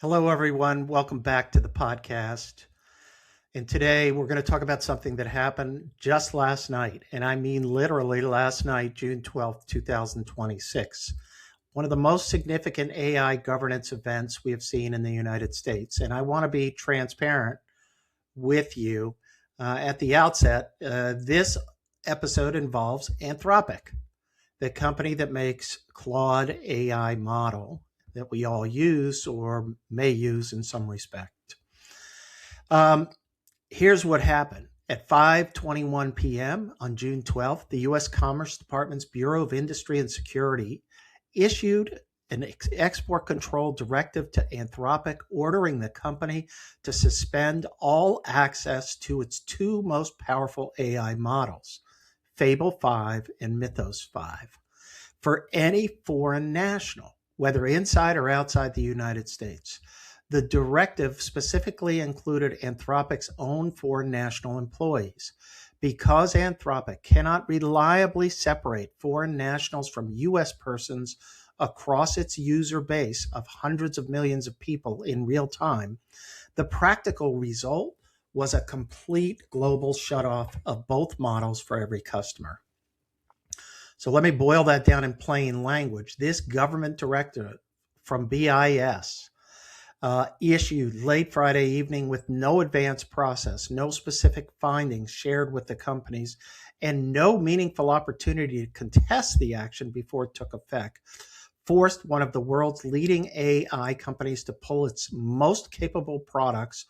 Hello, everyone. Welcome back to the podcast. And today we're going to talk about something that happened just last night. And I mean literally last night, June 12th, 2026. One of the most significant AI governance events we have seen in the United States. And I want to be transparent with you at the outset. This episode involves Anthropic, the company that makes Claude AI model that we all use or may use in some respect. Here's what happened. At 5:21 p.m. on June 12th, the U.S. Commerce Department's Bureau of Industry and Security issued an export control directive to Anthropic, ordering the company to suspend all access to its two most powerful AI models, Fable 5 and Mythos 5, for any foreign national, whether inside or outside the United States. The directive specifically included Anthropic's own foreign national employees. Because Anthropic cannot reliably separate foreign nationals from U.S. persons across its user base of hundreds of millions of people in real time, the practical result was a complete global shutoff of both models for every customer. So let me boil that down in plain language. This government directive from BIS issued late Friday evening with no advance process, no specific findings shared with the companies, and no meaningful opportunity to contest the action before it took effect, forced one of the world's leading AI companies to pull its most capable products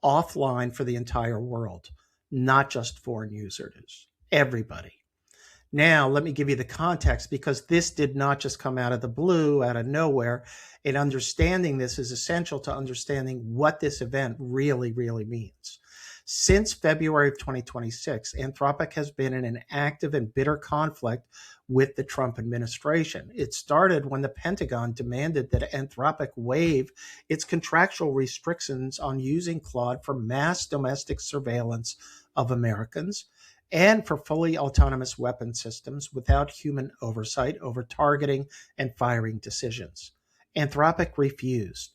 offline for the entire world, not just foreign users, everybody. Now, let me give you the context, because this did not just come out of the blue, out of nowhere. And understanding this is essential to understanding what this event really, really means. Since February of 2026, Anthropic has been in an active and bitter conflict with the Trump administration. It started when the Pentagon demanded that Anthropic waive its contractual restrictions on using Claude for mass domestic surveillance of Americans and for fully autonomous weapon systems without human oversight over targeting and firing decisions. Anthropic refused.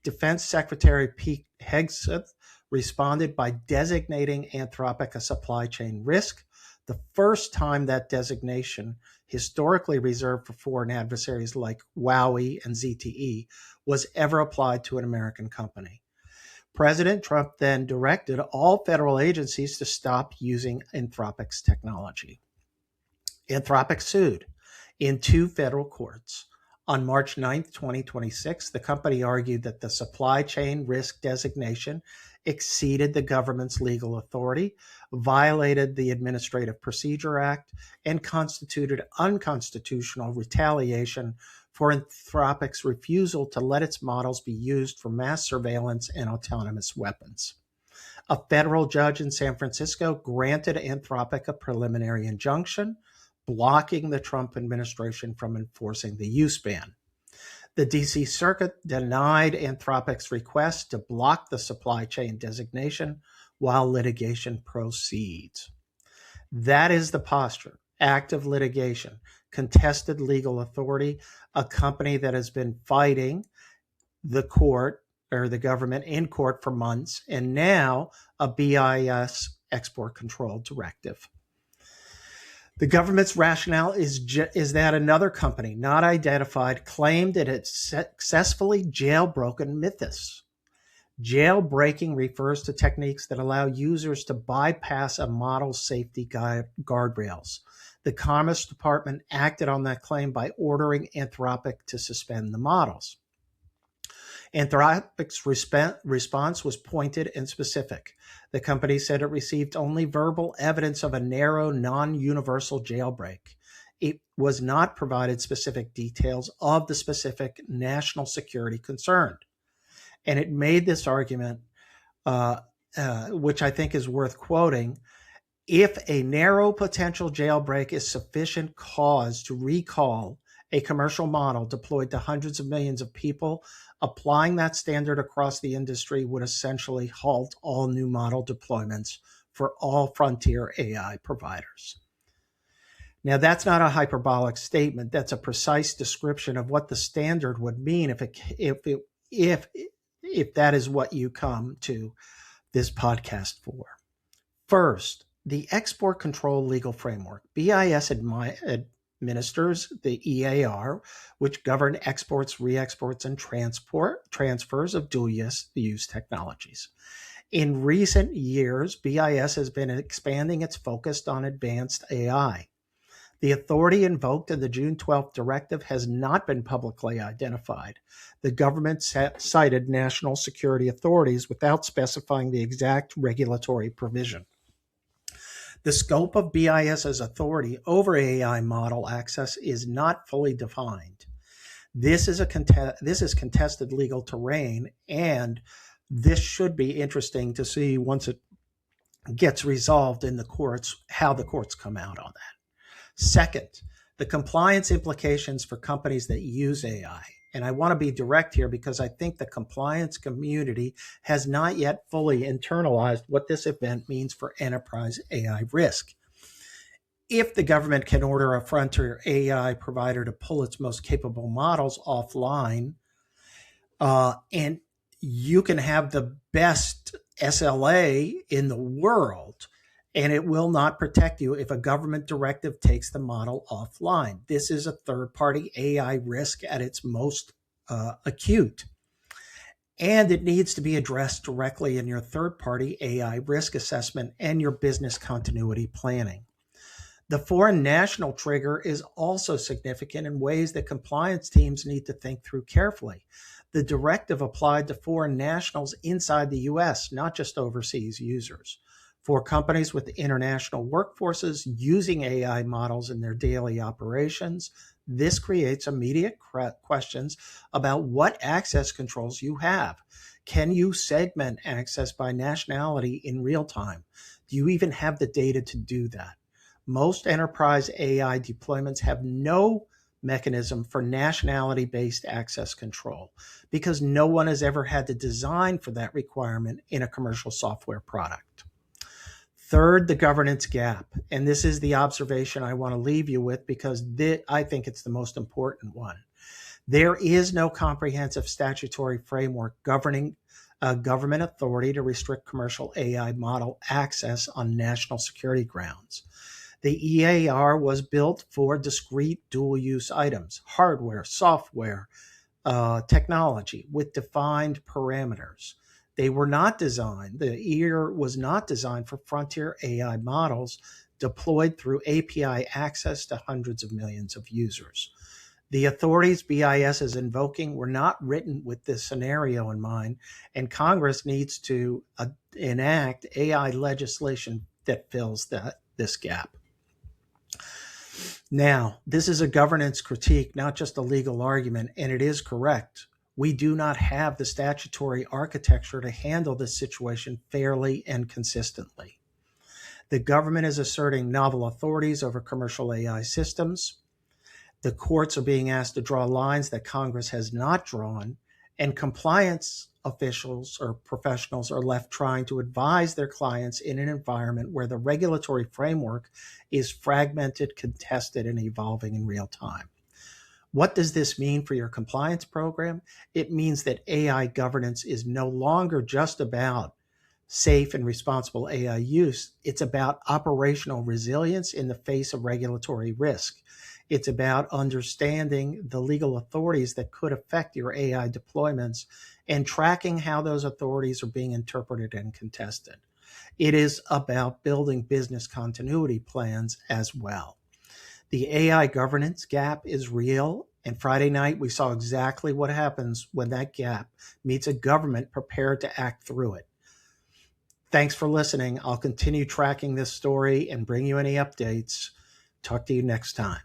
Defense Secretary Pete Hegseth responded by designating Anthropic a supply chain risk, the first time that designation, historically reserved for foreign adversaries like Huawei and ZTE, was ever applied to an American company. President Trump then directed all federal agencies to stop using Anthropic's technology. Anthropic sued in two federal courts. On March 9th, 2026, the company argued that the supply chain risk designation exceeded the government's legal authority, violated the Administrative Procedure Act, and constituted unconstitutional retaliation for Anthropic's refusal to let its models be used for mass surveillance and autonomous weapons. A federal judge in San Francisco granted Anthropic a preliminary injunction, blocking the Trump administration from enforcing the use ban. The D.C. Circuit denied Anthropic's request to block the supply chain designation while litigation proceeds. That is the posture. Active litigation, contested legal authority, a company that has been fighting the court or the government in court for months, and now a BIS export control directive. The government's rationale is that another company, not identified, claimed that it successfully jailbroken Mythos. Jailbreaking refers to techniques that allow users to bypass a model's safety guardrails. The Commerce Department acted on that claim by ordering Anthropic to suspend the models. Anthropic's response was pointed and specific. The company said it received only verbal evidence of a narrow, non-universal jailbreak. It was not provided specific details of the specific national security concerned. And it made this argument, which I think is worth quoting: if a narrow potential jailbreak is sufficient cause to recall a commercial model deployed to hundreds of millions of people, applying that standard across the industry would essentially halt all new model deployments for all frontier AI providers. Now, that's not a hyperbolic statement. That's a precise description of what the standard would mean if if that is what you come to this podcast for. First, the export control legal framework. BIS administers the EAR, which govern exports, re-exports, and transfers of dual-use technologies. In recent years, BIS has been expanding its focus on advanced AI. The authority invoked in the June 12th directive has not been publicly identified. The government cited national security authorities without specifying the exact regulatory provision. The scope of BIS's authority over AI model access is not fully defined. This is contested legal terrain, and this should be interesting to see once it gets resolved in the courts, how the courts come out on that. Second, the compliance implications for companies that use AI. And I want to be direct here because I think the compliance community has not yet fully internalized what this event means for enterprise AI risk. If the government can order a frontier AI provider to pull its most capable models offline, and you can have the best SLA in the world, and it will not protect you if a government directive takes the model offline. This is a third-party AI risk at its most acute. And it needs to be addressed directly in your third-party AI risk assessment and your business continuity planning. The foreign national trigger is also significant in ways that compliance teams need to think through carefully. The directive applied to foreign nationals inside the U.S., not just overseas users. For companies with international workforces using AI models in their daily operations, this creates immediate questions about what access controls you have. Can you segment access by nationality in real time? Do you even have the data to do that? Most enterprise AI deployments have no mechanism for nationality-based access control because no one has ever had to design for that requirement in a commercial software product. Third, the governance gap. And this is the observation I want to leave you with because I think it's the most important one. There is no comprehensive statutory framework governing government authority to restrict commercial AI model access on national security grounds. The EAR was built for discrete dual-use items, hardware, software, technology with defined parameters. They were not designed, the EAR was not designed for frontier AI models deployed through API access to hundreds of millions of users. The authorities BIS is invoking were not written with this scenario in mind, and Congress needs to enact AI legislation that fills this gap. Now, this is a governance critique, not just a legal argument, and it is correct. We do not have the statutory architecture to handle this situation fairly and consistently. The government is asserting novel authorities over commercial AI systems. The courts are being asked to draw lines that Congress has not drawn, and compliance officials or professionals are left trying to advise their clients in an environment where the regulatory framework is fragmented, contested, and evolving in real time. What does this mean for your compliance program? It means that AI governance is no longer just about safe and responsible AI use. It's about operational resilience in the face of regulatory risk. It's about understanding the legal authorities that could affect your AI deployments and tracking how those authorities are being interpreted and contested. It is about building business continuity plans as well. The AI governance gap is real, and Friday night we saw exactly what happens when that gap meets a government prepared to act through it. Thanks for listening. I'll continue tracking this story and bring you any updates. Talk to you next time.